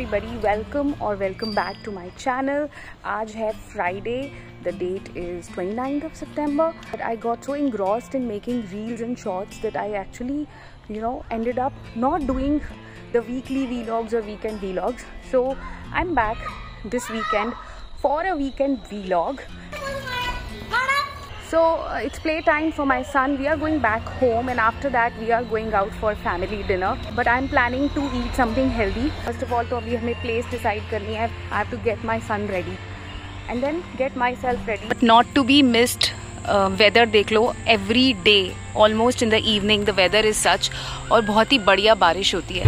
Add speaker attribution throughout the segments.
Speaker 1: everybody, welcome or welcome back to my channel. आज है Friday, the date is 29th of September. But I got so engrossed in making reels and shorts that I actually, ended up not doing the weekly vlogs or weekend vlogs. So I'm back this weekend for a weekend vlog. So it's playtime for my son. We are going back home and after that we are going out for family dinner. But I'm planning to eat something healthy. First of all, तो अभी हमें place decide करनी है. I have to get my son ready and then get myself ready. But not to be missed. Weather देख लो, every day almost in the evening the weather is such और बहुत ही बढ़िया बारिश होती है.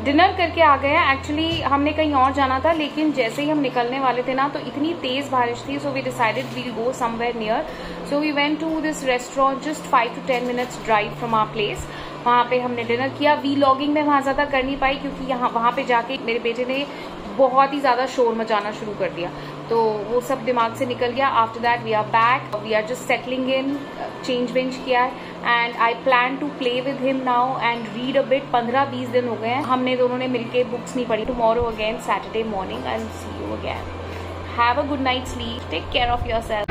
Speaker 1: डिनर करके आ गए हैं. एक्चुअली हमने कहीं और जाना था लेकिन जैसे ही हम निकलने वाले थे ना तो इतनी तेज बारिश थी. So we decided we'll go somewhere near. So we went to this restaurant just 5 to 10 minutes drive from our place. वहाँ पे हमने डिनर किया. वीलॉगिंग में वहाँ ज्यादा कर नहीं पाई क्योंकि वहाँ पे जाके मेरे बेटे ने बहुत ही ज्यादा शोर मचाना शुरू कर दिया तो वो सब दिमाग से निकल गया. After that we are back, we are just settling in, change वेंज किया है and I plan to play with him now and read a bit. 15-20 दिन हो गए हैं हमने दोनों ने मिलके बुक्स नहीं पढ़ी. Tomorrow again Saturday morning I will see you again. Have a good night sleep, take care of yourself.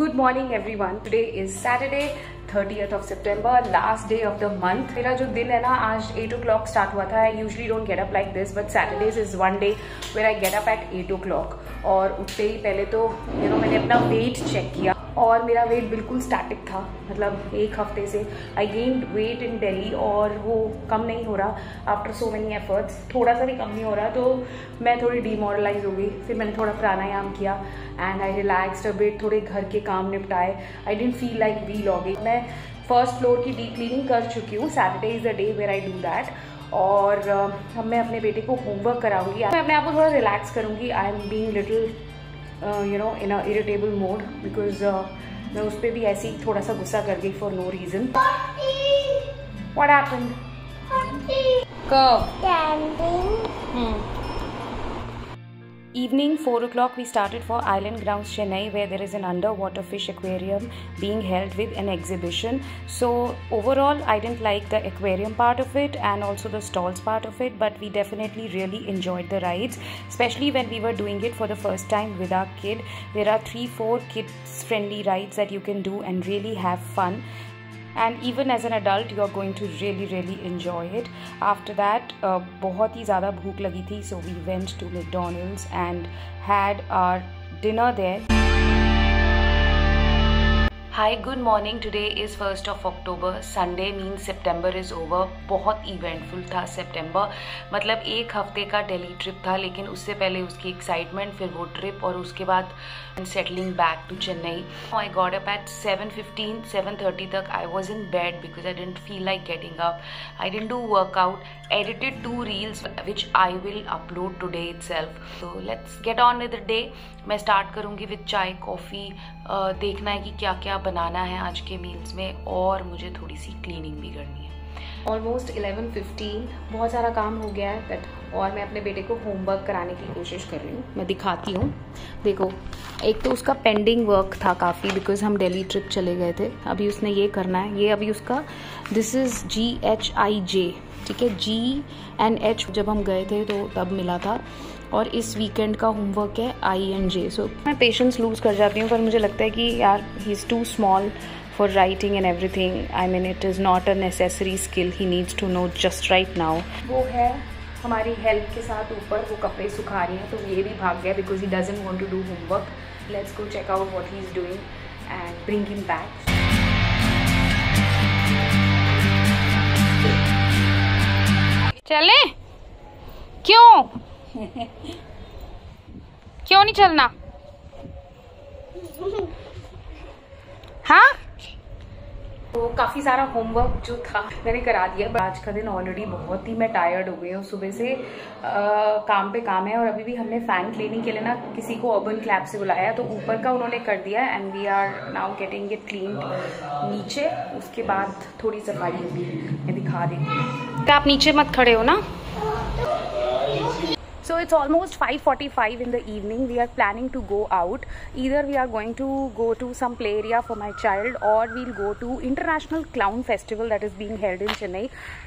Speaker 1: Good morning everyone. Today is Saturday, 30th of September, last day of the month. मेरा जो दिन है ना आज 8 o'clock start हुआ था. I usually don't get up like this, but Saturdays is one day where I get up at 8 o'clock. और उठते ही पहले तो मैंने अपना वेट चेक किया और मेरा वेट बिल्कुल स्टैटिक था. मतलब एक हफ्ते से आई गेन्ड वेट इन दिल्ली और वो कम नहीं हो रहा आफ्टर सो मेनी एफर्ट्स. थोड़ा सा भी कम नहीं हो रहा तो मैं थोड़ी डीमोरलाइज हो गई. फिर मैंने थोड़ा प्राणायाम किया and I relaxed a bit. थोड़े घर के काम निपटाए. I didn't feel like vlogging. मैं फर्स्ट फ्लोर की डीप क्लीनिंग कर चुकी हूँ. Saturday is the day where I do that. और अब मैं अपने बेटे को होमवर्क कराऊंगी. मैं अपने आप को थोड़ा रिलैक्स करूंगी. I am being little in a irritable mode because मैं उस पर भी ऐसे ही थोड़ा सा गुस्सा कर गई for no reason. What happened? Evening 4 o'clock we started for Island Grounds Chennai where there is an underwater fish aquarium being held with an exhibition. So overall I didn't like the aquarium part of it and also the stalls part of it, but we definitely really enjoyed the rides, especially when we were doing it for the first time with our kid. There are 3-4 kids friendly rides that you can do and really have fun. And even as an adult you are going to really enjoy it. After that बहुत ही ज़्यादा भूख लगी थी so we went to McDonald's and had our dinner there. Hi, good morning. Today is 1st of October. Sunday means September is over. बहुत eventful था September. मतलब एक हफ्ते का दिल्ली ट्रिप था लेकिन उससे पहले उसकी एक्साइटमेंट, फिर वो ट्रिप और उसके बाद settling back to Chennai. I got up at 7:15, 7:30 तक. I was in bed because I didn't feel like getting up. I didn't do workout. Edited 2 reels which I will upload today itself. So let's get on with the day. मैं start करूँगी with चाय coffee. देखना है कि क्या क्या बनाना है आज के मील्स में और मुझे थोड़ी सी क्लीनिंग भी करनी है. ऑलमोस्ट 11:15. बहुत सारा काम हो गया है बट और मैं अपने बेटे को होमवर्क कराने की कोशिश कर रही हूँ. मैं दिखाती हूँ. देखो, एक तो उसका पेंडिंग वर्क था काफ़ी बिकॉज हम दिल्ली ट्रिप चले गए थे. अभी उसने ये करना है. ये अभी उसका दिस इज़ GHIJ. ठीक है, G&H जब हम गए थे तो तब मिला था और इस वीकेंड का होमवर्क है INJ. सो मैं पेशेंस लूज़ कर जाती हूँ पर मुझे लगता है कि यार he is too small for writing and everything. I mean it is not a necessary skill. He needs to know just right now. वो है हमारी हेल्प के साथ ऊपर, वो कपड़े सुखा रही हैं तो ये भी भाग गया because he doesn't want to do homework. Let's go check out what he is doing and bring him back. चले? क्यों? क्यों नहीं चलना? हाँ? तो काफ़ी सारा होमवर्क जो था मैंने करा दिया. आज का दिन ऑलरेडी बहुत ही मैं टायर्ड हो गई हूँ. सुबह से काम पे काम है और अभी भी हमने फ़ैन क्लीनिंग के लिए ना किसी को अर्बन क्लैब से बुलाया तो ऊपर का उन्होंने कर दिया and we are now getting it clean नीचे. उसके बाद थोड़ी सफाई होगी, मैं दिखा देती हूँ. आप नीचे मत खड़े हो ना। So it's almost 5:45 in the evening. We are planning to go out. Either we are going to go to some play area for my child, or we'll go to International Clown Festival that is being held in Chennai,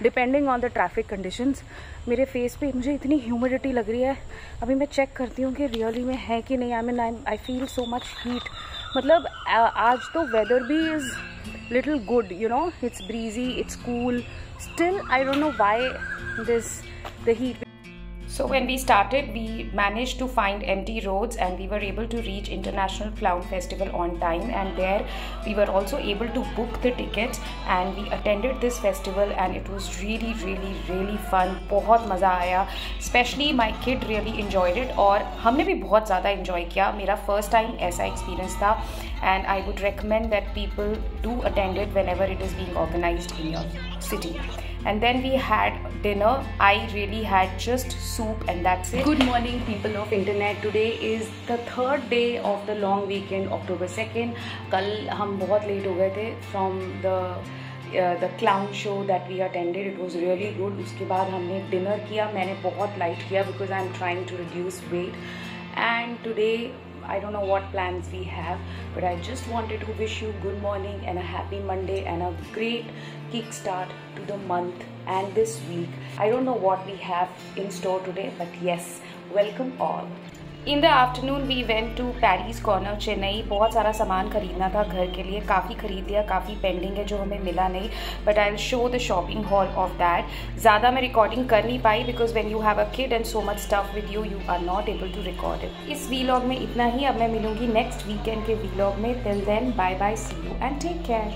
Speaker 1: depending on the traffic conditions. मेरे face पे मुझे इतनी humidity लग रही है, अभी मैं check करती हूँ कि रियली में है कि नहीं। I feel so much heat. मतलब आज तो वेदर भी is little good, you know, it's breezy, it's cool. Still I don't know why the heat. So when we started, we managed to find empty roads and we were able to reach International Clown Festival on time, and there we were also able to book the tickets and we attended this festival and it was really fun. बहुत मज़ा आया, especially my kid really enjoyed it और हमने भी बहुत ज़्यादा enjoy किया। मेरा first time ऐसा experience था and I would recommend that people do attend it whenever it is being organized in your city. And then we had dinner. I really had just soup and that's it. Good morning people of internet. Today is the third day of the long weekend, October 2nd. कल हम बहुत late हो गए थे from the clown show that we attended. It was really good. उसके बाद हमने dinner किया। मैंने बहुत light किया because I'm trying to reduce weight. And today I don't know what plans we have, but I just wanted to wish you good morning and a happy Monday and a great kickstart to the month and this week. I don't know what we have in store today, but yes, welcome all. In the afternoon we went to Paddy's Corner, Chennai. बहुत सारा सामान खरीदना था घर के लिए, काफ़ी खरीद लिया, काफ़ी पेंडिंग है जो हमें मिला नहीं, but I'll show the shopping haul of that. ज़्यादा मैं रिकॉर्डिंग कर नहीं पाई because when you have a kid and so much stuff with you, you are not able to record it. इस vlog में इतना ही। अब मैं मिलूँगी next weekend के vlog में। Till then, bye bye, see you and take care.